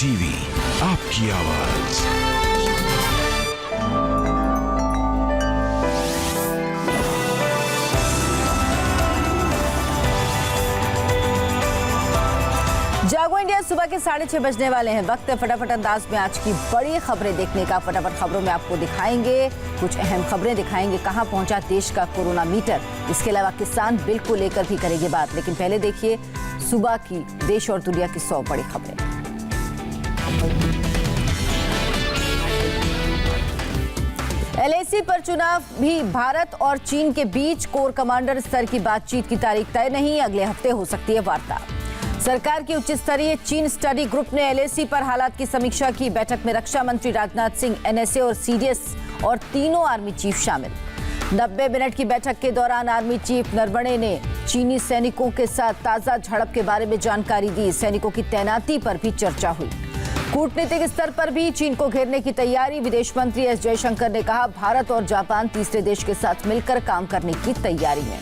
TV, आपकी आवाज। जागो इंडिया सुबह के 6:30 बजने वाले हैं। वक्त है फटाफट अंदाज में आज की बड़ी खबरें देखने का। फटाफट खबरों में आपको दिखाएंगे कुछ अहम खबरें, दिखाएंगे कहां पहुंचा देश का कोरोना मीटर। इसके अलावा किसान बिल को लेकर भी करेंगे बात। लेकिन पहले देखिए सुबह की देश और दुनिया की 100 बड़ी खबरें। एलएसी पर चुनाव भी, भारत और चीन के बीच कोर कमांडर स्तर की बातचीत की तारीख तय नहीं, अगले हफ्ते हो सकती है वार्ता। सरकार की उच्च स्तरीय चीन स्टडी ग्रुप ने एलएसी पर हालात की समीक्षा की। बैठक में रक्षा मंत्री राजनाथ सिंह, एनएसए और सीडीएस और तीनों आर्मी चीफ शामिल। 90 मिनट की बैठक के दौरान आर्मी चीफ नरवणे ने चीनी सैनिकों के साथ ताजा झड़प के बारे में जानकारी दी। सैनिकों की तैनाती पर भी चर्चा हुई। कूटनीतिक स्तर पर भी चीन को घेरने की तैयारी। विदेश मंत्री एस जयशंकर ने कहा, भारत और जापान तीसरे देश के साथ मिलकर काम करने की तैयारी में।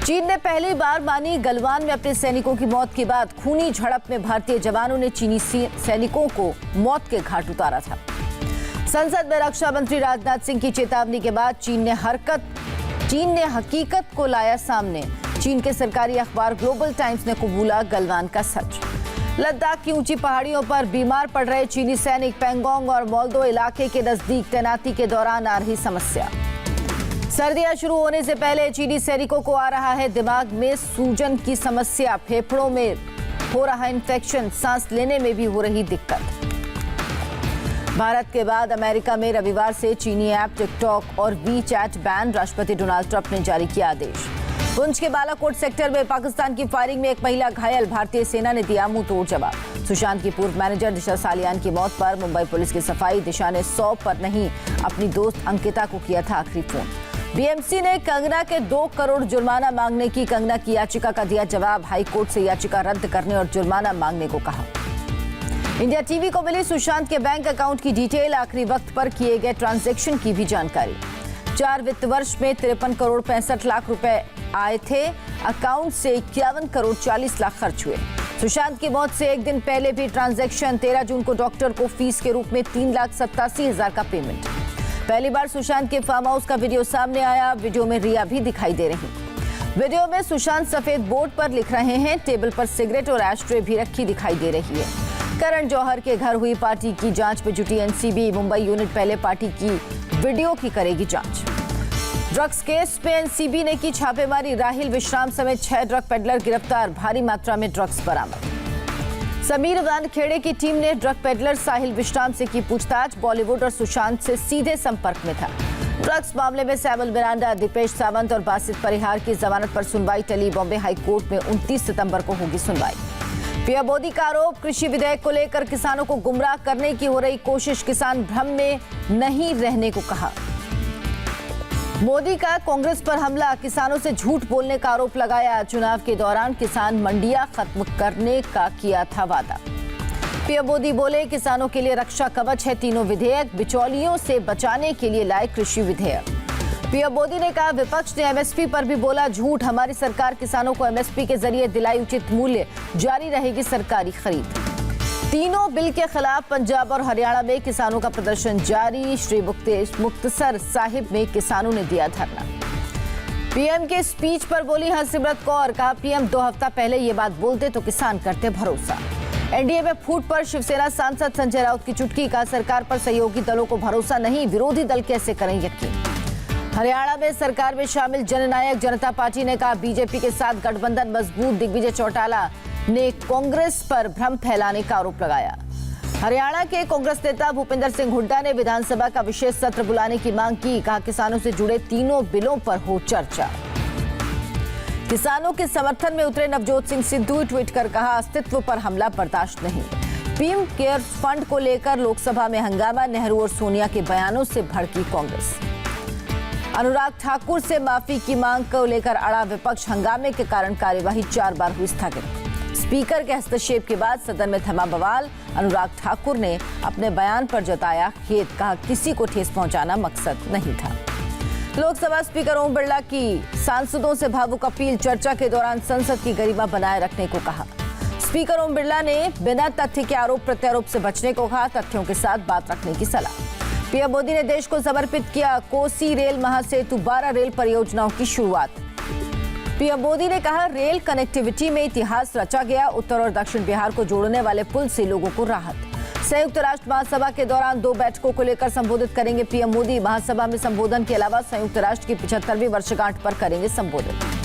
चीन ने पहली बार मानी गलवान में अपने सैनिकों की मौत के बाद। खूनी झड़प में भारतीय जवानों ने चीनी सैनिकों को मौत के घाट उतारा था। संसद में रक्षा मंत्री राजनाथ सिंह की चेतावनी के बाद चीन ने हकीकत को लाया सामने। चीन के सरकारी अखबार ग्लोबल टाइम्स ने कबूला गलवान का सच। लद्दाख की ऊंची पहाड़ियों पर बीमार पड़ रहे चीनी सैनिक, पैंगोंग और मोल्दो इलाके के नजदीक तैनाती के दौरान आ रही समस्या। सर्दियां शुरू होने से पहले चीनी सैनिकों को आ रहा है दिमाग में सूजन की समस्या। फेफड़ों में हो रहा इन्फेक्शन, सांस लेने में भी हो रही दिक्कत। भारत के बाद अमेरिका में रविवार से चीनी ऐप टिकटॉक और वीचैट बैन। राष्ट्रपति डोनाल्ड ट्रंप ने जारी किया आदेश। पुंछ के बालाकोट सेक्टर में पाकिस्तान की फायरिंग में एक महिला घायल, भारतीय सेना ने दिया मुंह तोड़ जवाब। सुशांत की पूर्व मैनेजर दिशा सालियान की मौत पर मुंबई पुलिस की सफाई। दिशा ने 100 पर नहीं, अपनी दोस्त अंकिता को किया था आखिरी फोन। बीएमसी ने कंगना के 2 करोड़ जुर्माना मांगने की कंगना की याचिका का दिया जवाब। हाईकोर्ट से याचिका रद्द करने और जुर्माना मांगने को कहा। इंडिया टीवी को मिली सुशांत के बैंक अकाउंट की डिटेल, आखिरी वक्त पर किए गए ट्रांजैक्शन की भी जानकारी। 4 वित्त वर्ष में 53 करोड़ 65 लाख रुपए आए थे। अकाउंट से 51 करोड़ 40 लाख खर्च हुए। सुशांत की मौत से एक दिन पहले भी ट्रांजैक्शन। 13 जून को डॉक्टर को फीस के रूप में 3,87,000 का पेमेंट। पहली बार सुशांत के फार्म हाउस का वीडियो सामने आया। वीडियो में रिया भी दिखाई दे रही। वीडियो में सुशांत सफेद बोर्ड पर लिख रहे हैं। टेबल पर सिगरेट और एशट्रे भी रखी दिखाई दे रही है। करण जौहर के घर हुई पार्टी की जांच में जुटी एनसीबी। मुंबई यूनिट पहले पार्टी की वीडियो की करेगी जांच। ड्रग्स केस में एनसीबी ने की छापेमारी। राहिल विश्राम समेत 6 ड्रग पेडलर गिरफ्तार। भारी मात्रा में ड्रग्स बरामद। समीर वानखेड़े की टीम ने ड्रग पेडलर साहिल विश्राम से की पूछताछ। बॉलीवुड और सुशांत से सीधे संपर्क में था। ड्रग्स मामले में सैमुअल मिरांडा, दीपेश सावंत और बासित परिहार की जमानत पर सुनवाई टली। बॉम्बे हाईकोर्ट में 29 सितंबर को होगी सुनवाई। पीएम मोदी का आरोप, कृषि विधेयक को लेकर किसानों को गुमराह करने की हो रही कोशिश। किसान भ्रम में नहीं रहने को कहा। मोदी का कांग्रेस पर हमला, किसानों से झूठ बोलने का आरोप लगाया। चुनाव के दौरान किसान मंडियां खत्म करने का किया था वादा। पीएम मोदी बोले, किसानों के लिए रक्षा कवच है तीनों विधेयक। बिचौलियों से बचाने के लिए लाए कृषि विधेयक। पीएम मोदी ने कहा, विपक्ष ने एमएसपी पर भी बोला झूठ। हमारी सरकार किसानों को एमएसपी के जरिए दिलाई उचित मूल्य। जारी रहेगी सरकारी खरीद। तीनों बिल के खिलाफ पंजाब और हरियाणा में किसानों का प्रदर्शन जारी। श्री मुक्तसर साहिब में किसानों ने दिया धरना। पीएम के स्पीच पर बोली हरसिमरत कौर, कहा पीएम 2 हफ्ता पहले ये बात बोलते तो किसान करते भरोसा। एनडीए में फूट पर शिवसेना सांसद संजय राउत की चुटकी। का सरकार पर सहयोगी दलों को भरोसा नहीं, विरोधी दल कैसे करें यकीन। हरियाणा में सरकार में शामिल जननायक जनता पार्टी ने कहा, बीजेपी के साथ गठबंधन मजबूत। दिग्विजय चौटाला ने कांग्रेस पर भ्रम फैलाने का आरोप लगाया। हरियाणा के कांग्रेस नेता भूपेंद्र सिंह हुड्डा ने विधानसभा का विशेष सत्र बुलाने की मांग की। कहा, किसानों से जुड़े तीनों बिलों पर हो चर्चा। किसानों के समर्थन में उतरे नवजोत सिंह सिद्धू। ट्वीट कर कहा, अस्तित्व पर हमला बर्दाश्त नहीं। पीएम केयर फंड को लेकर लोकसभा में हंगामा। नेहरू और सोनिया के बयानों से भड़की कांग्रेस। अनुराग ठाकुर से माफी की मांग को लेकर अड़ा विपक्ष। हंगामे के कारण कार्यवाही 4 बार हुई स्थगित। स्पीकर के हस्तक्षेप के बाद सदन में थमा बवाल। अनुराग ठाकुर ने अपने बयान पर जताया खेद। कहा, किसी को ठेस पहुंचाना मकसद नहीं था। लोकसभा स्पीकर ओम बिरला की सांसदों से भावुक अपील। चर्चा के दौरान संसद की गरिमा बनाए रखने को कहा। स्पीकर ओम बिरला ने बिना तथ्य के आरोप प्रत्यारोप से बचने को कहा, तथ्यों के साथ बात रखने की सलाह। पीएम मोदी ने देश को समर्पित किया कोसी रेल महासेतु, 12 रेल परियोजनाओं की शुरुआत। पीएम मोदी ने कहा, रेल कनेक्टिविटी में इतिहास रचा गया, उत्तर और दक्षिण बिहार को जोड़ने वाले पुल से लोगों को राहत। संयुक्त राष्ट्र महासभा के दौरान 2 बैठकों को लेकर संबोधित करेंगे पीएम मोदी। महासभा में संबोधन के अलावा संयुक्त राष्ट्र की 75वीं वर्षगांठ पर करेंगे संबोधित।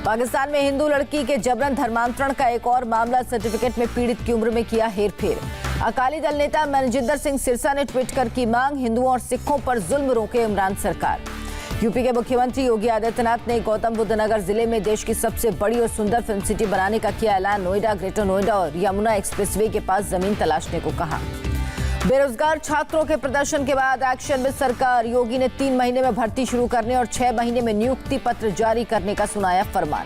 पाकिस्तान में हिंदू लड़की के जबरन धर्मांतरण का एक और मामला, सर्टिफिकेट में पीड़ित की उम्र में किया हेरफेर। अकाली दल नेता मनजिंदर सिंह सिरसा ने ट्वीट कर की मांग, हिंदुओं और सिखों पर जुल्म रोके इमरान सरकार। यूपी के मुख्यमंत्री योगी आदित्यनाथ ने गौतम बुद्ध नगर जिले में देश की सबसे बड़ी और सुंदर फिल्म सिटी बनाने का किया ऐलान। नोएडा, ग्रेटर नोएडा और यमुना एक्सप्रेसवे के पास जमीन तलाशने को कहा। बेरोजगार छात्रों के प्रदर्शन के बाद एक्शन में सरकार, योगी ने 3 महीने में भर्ती शुरू करने और 6 महीने में नियुक्ति पत्र जारी करने का सुनाया फरमान।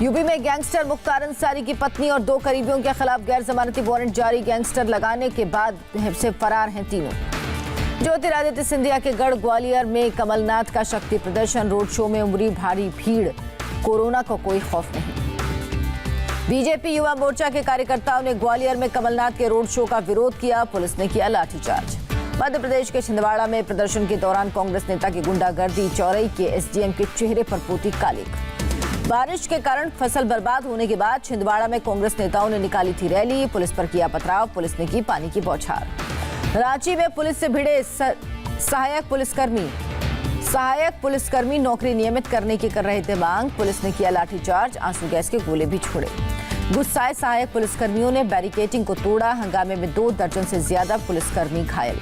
यूपी में गैंगस्टर मुख्तार अंसारी की पत्नी और 2 करीबियों के खिलाफ गैर जमानती वारंट जारी, गैंगस्टर लगाने के बाद से फरार हैं तीनों। ज्योतिरादित्य सिंधिया के गढ़ ग्वालियर में कमलनाथ का शक्ति प्रदर्शन, रोड शो में उमड़ी भारी भीड़, कोरोना को कोई खौफ नहीं। बीजेपी युवा मोर्चा के कार्यकर्ताओं ने ग्वालियर में कमलनाथ के रोड शो का विरोध किया, पुलिस ने किया लाठीचार्ज। मध्य प्रदेश के छिंदवाड़ा में प्रदर्शन के दौरान कांग्रेस नेता की गुंडागर्दी, चौरई के एसडीएम के चेहरे पर पोती कालिक। बारिश के कारण फसल बर्बाद होने के बाद छिंदवाड़ा में कांग्रेस नेताओं ने निकाली थी रैली, पुलिस पर किया पथराव, पुलिस ने की पानी की बौछार। रांची में पुलिस से भिड़े सहायक पुलिसकर्मी नौकरी नियमित करने की कर रहे थे मांग, पुलिस ने किया लाठीचार्ज, आंसू गैस के गोले भी छोड़े। गुस्साए सहायक पुलिसकर्मियों ने बैरिकेडिंग को तोड़ा, हंगामे में 2 दर्जन से ज्यादा पुलिसकर्मी घायल।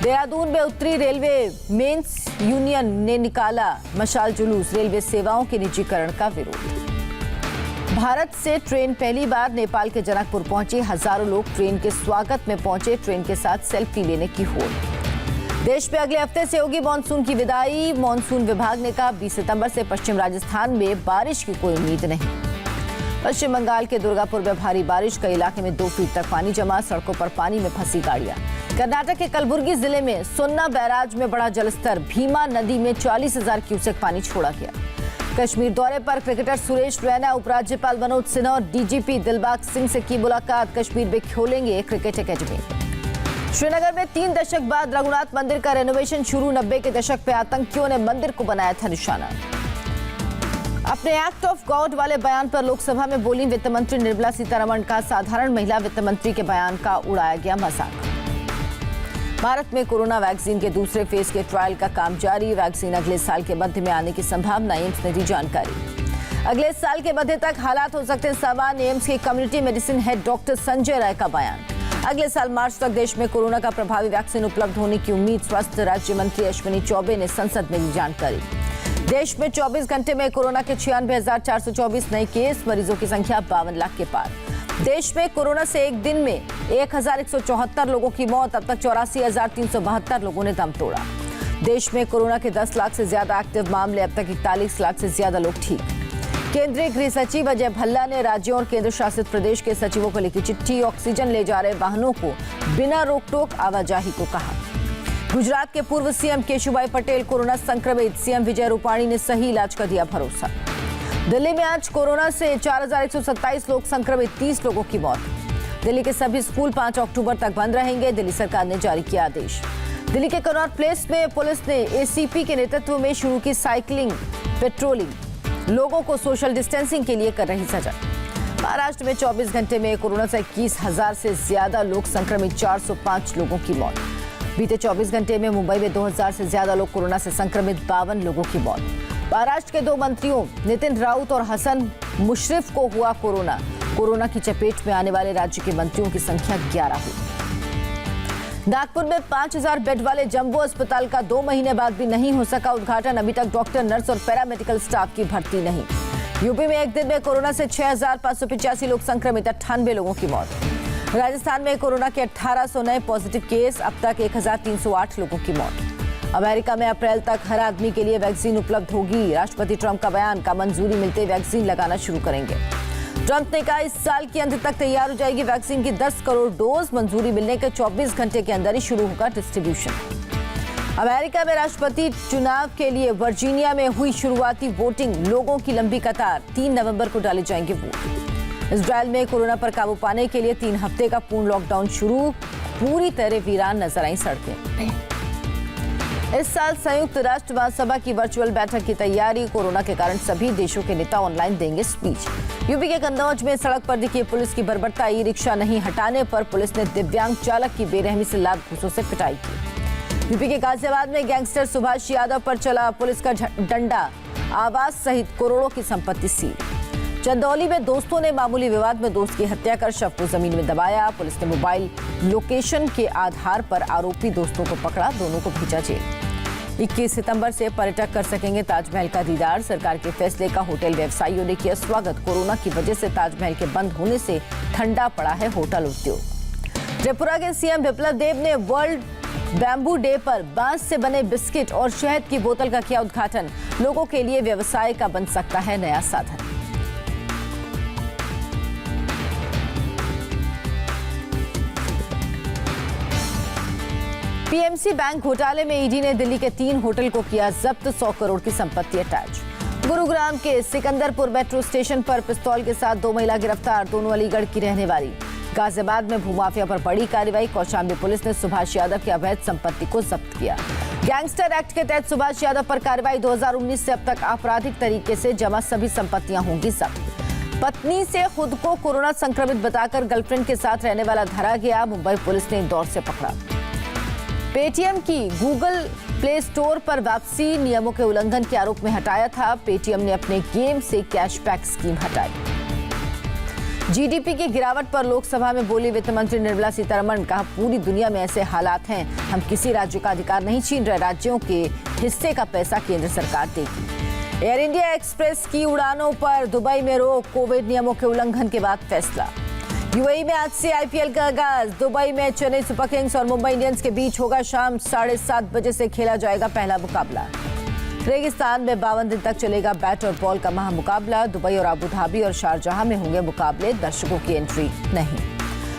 देहरादून में उत्तरी रेलवे मेंस यूनियन ने निकाला मशाल जुलूस, रेलवे सेवाओं के निजीकरण का विरोध। भारत से ट्रेन पहली बार नेपाल के जनकपुर पहुंची, हजारों लोग ट्रेन के स्वागत में पहुंचे, ट्रेन के साथ सेल्फी लेने की होड़। देश में अगले हफ्ते से होगी मानसून की विदाई, मानसून विभाग ने कहा 20 सितंबर से पश्चिम राजस्थान में बारिश की कोई उम्मीद नहीं। पश्चिम बंगाल के दुर्गापुर में भारी बारिश, कई इलाके में 2 फीट तक पानी जमा, सड़कों पर पानी में फंसी गाड़ियां। कर्नाटक के कलबुर्गी जिले में सोन्ना बैराज में बढ़ा जलस्तर, भीमा नदी में 40,000 क्यूसेक पानी छोड़ा गया। कश्मीर दौरे पर क्रिकेटर सुरेश रैना, उपराज्यपाल मनोज सिन्हा और डीजीपी दिलबाग सिंह से की मुलाकात, कश्मीर में खोलेंगे क्रिकेट एकेडमी। श्रीनगर में 3 दशक बाद रघुनाथ मंदिर का रेनोवेशन शुरू, 90 के दशक में आतंकियों ने मंदिर को बनाया था निशाना। अपने एक्ट ऑफ गॉड वाले बयान पर लोकसभा में बोली वित्त मंत्री निर्मला सीतारमण का साधारण महिला वित्त मंत्री के बयान का उड़ाया गया मजाक। भारत में कोरोना वैक्सीन के दूसरे फेज के ट्रायल का काम जारी, वैक्सीन अगले साल के मध्य में आने की संभावना, एम्स ने दी जानकारी। अगले साल के मध्य तक हालात हो सकते हैं सामान्य, एम्स के community medicine head doctor Sanjay Rai का बयान। अगले साल मार्च तक देश में कोरोना का प्रभावी वैक्सीन उपलब्ध होने की उम्मीद, स्वास्थ्य राज्य मंत्री अश्विनी चौबे ने संसद में दी जानकारी। देश में 24 घंटे में कोरोना के 96,424 नए केस, मरीजों की संख्या 52 लाख के पार। देश में कोरोना से एक दिन में 1,174 लोगों की मौत, अब तक 84,372 लोगों ने दम तोड़ा। देश में कोरोना के 10 लाख से ज्यादा एक्टिव मामले, अब तक 41 लाख से ज्यादा लोग ठीक। केंद्रीय गृह सचिव अजय भल्ला ने राज्यों और केंद्र शासित प्रदेश के सचिवों को लिखी चिट्ठी, ऑक्सीजन ले जा रहे वाहनों को बिना रोक टोक आवाजाही को कहा। गुजरात के पूर्व सीएम केशुभाई पटेल कोरोना संक्रमित, सीएम विजय रूपाणी ने सही इलाज का दिया भरोसा। दिल्ली में आज कोरोना से 4,127 लोग संक्रमित, 30 लोगों की मौत। दिल्ली के सभी स्कूल 5 अक्टूबर तक बंद रहेंगे, दिल्ली सरकार ने जारी किया आदेश। दिल्ली के कनॉट प्लेस में पुलिस ने एसीपी के नेतृत्व में शुरू की साइकिलिंग पेट्रोलिंग, लोगों को सोशल डिस्टेंसिंग के लिए कर रही सजा। महाराष्ट्र में 24 घंटे में कोरोना से 21,000 से ज्यादा लोग संक्रमित, 405 लोगों की मौत। बीते 24 घंटे में मुंबई में 2,000 से ज्यादा लोग कोरोना से संक्रमित, 52 लोगों की मौत। महाराष्ट्र के 2 मंत्रियों नितिन राउत और हसन मुशर्रफ को हुआ कोरोना। कोरोना की चपेट में आने वाले राज्य के मंत्रियों की संख्या 11 हुई। नागपुर में 5,000 बेड वाले जंबो अस्पताल का 2 महीने बाद भी नहीं हो सका उद्घाटन, अभी तक डॉक्टर, नर्स और पैरामेडिकल स्टाफ की भर्ती नहीं। यूपी में एक दिन में कोरोना से 6,585 लोग संक्रमित, 98 लोगों की मौत। राजस्थान में कोरोना के 1800 नए पॉजिटिव केस, अब तक 1,308 लोगों की मौत। अमेरिका में अप्रैल तक हर आदमी के लिए वैक्सीन उपलब्ध होगी, राष्ट्रपति ट्रंप का बयान का मंजूरी मिलते वैक्सीन लगाना शुरू करेंगे। ट्रंप ने कहा इस साल के अंत तक तैयार हो जाएगी वैक्सीन की 10 करोड़ डोज, मंजूरी मिलने के 24 घंटे के अंदर ही शुरू होगा डिस्ट्रीब्यूशन। अमेरिका में राष्ट्रपति चुनाव के लिए वर्जीनिया में हुई शुरुआती वोटिंग, लोगों की लंबी कतार, 3 नवंबर को डाले जाएंगे वोट। इजराइल में कोरोना पर काबू पाने के लिए 3 हफ्ते का पूर्ण लॉकडाउन शुरू, पूरी तरह वीरान नजर आई सड़कें। इस साल संयुक्त राष्ट्र महासभा की वर्चुअल बैठक की तैयारी, कोरोना के कारण सभी देशों के नेता ऑनलाइन देंगे स्पीच। यूपी के कन्नौज में सड़क पर दिखी पुलिस की बर्बरताई, रिक्शा नहीं हटाने पर पुलिस ने दिव्यांग चालक की बेरहमी से लात घूंसों से पिटाई की। यूपी के गाजियाबाद में गैंगस्टर सुभाष यादव पर चला पुलिस का डंडा, आवास सहित करोड़ों की संपत्ति सील। चंदौली में दोस्तों ने मामूली विवाद में दोस्त की हत्या कर शव को जमीन में दबाया, पुलिस ने मोबाइल लोकेशन के आधार पर आरोपी दोस्तों को पकड़ा, दोनों को भेजा जेल। 21 सितंबर से पर्यटक कर सकेंगे ताजमहल का दीदार, सरकार के फैसले का होटल व्यवसायियों ने किया स्वागत। कोरोना की वजह से ताजमहल के बंद होने से ठंडा पड़ा है होटल उद्योग। त्रिपुरा के सीएम बिप्लब देब ने वर्ल्ड बैम्बू डे पर बांस से बने बिस्किट और शहद की बोतल का किया उद्घाटन, लोगों के लिए व्यवसाय का बन सकता है नया साधन। पीएमसी बैंक घोटाले में ईडी ने दिल्ली के 3 होटल को किया जब्त, 100 करोड़ की संपत्ति अटैच। गुरुग्राम के सिकंदरपुर मेट्रो स्टेशन पर पिस्तौल के साथ 2 महिला गिरफ्तार, दोनों अलीगढ़ की रहने वाली। गाजियाबाद में भूमाफिया पर बड़ी कार्रवाई, कौशाम्बी पुलिस ने सुभाष यादव की अवैध संपत्ति को जब्त किया। गैंगस्टर एक्ट के तहत सुभाष यादव पर कार्रवाई, 2019 से अब तक आपराधिक तरीके से जमा सभी संपत्तियां होंगी जब्त। पत्नी से खुद को कोरोना संक्रमित बताकर गर्लफ्रेंड के साथ रहने वाला धरा गया, मुंबई पुलिस ने इंदौर से पकड़ा। पेटीएम की गूगल प्ले स्टोर पर वापसी, नियमों के उल्लंघन के आरोप में हटाया था, पेटीएम ने अपने गेम से कैशबैक स्कीम हटाई। जीडीपी की गिरावट पर लोकसभा में बोली वित्त मंत्री निर्मला सीतारमण, कहा पूरी दुनिया में ऐसे हालात हैं, हम किसी राज्य का अधिकार नहीं छीन रहे, राज्यों के हिस्से का पैसा केंद्र सरकार देगी। एयर इंडिया एक्सप्रेस की उड़ानों पर दुबई में रोक, कोविड नियमों के उल्लंघन के बाद फैसला। यूएई में आज से आईपीएल का आगाज, दुबई में चेन्नई सुपर किंग्स और मुंबई इंडियंस के बीच होगा शाम 7:30 बजे से खेला जाएगा पहला मुकाबला। रेगिस्तान में 52 दिन तक चलेगा बैट और बॉल का महामुकाबला, दुबई और अबू धाबी और शारजाह में होंगे मुकाबले, दर्शकों की एंट्री नहीं।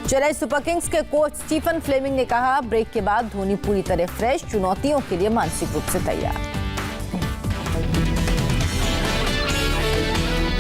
चेन्नई सुपर किंग्स के कोच स्टीफन फ्लेमिंग ने कहा, ब्रेक के बाद धोनी पूरी तरह फ्रेश, चुनौतियों के लिए मानसिक रूप से तैयार।